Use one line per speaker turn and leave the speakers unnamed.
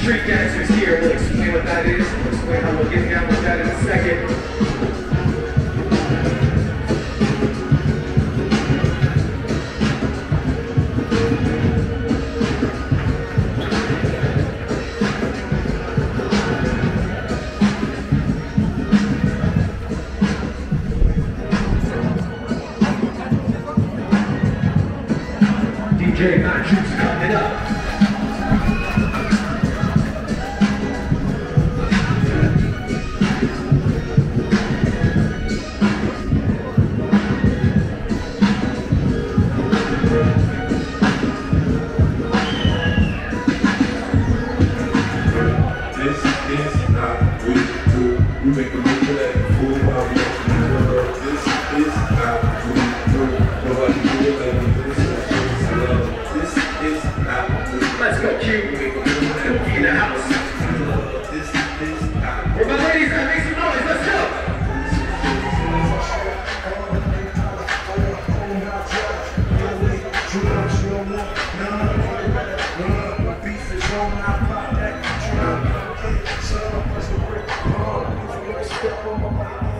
street dancers here. We'll explain what that is. We'll explain how we'll get down with that in a second. DJ Matthew's coming up.
This is not we do. We make a move for that fool while we up in the world. This is not we do. Nobody do it like this. This is not we do.
Let's go, Q. Cookie in the house.
This is not.
Where my ladies that make some noise, let's go.
Step on my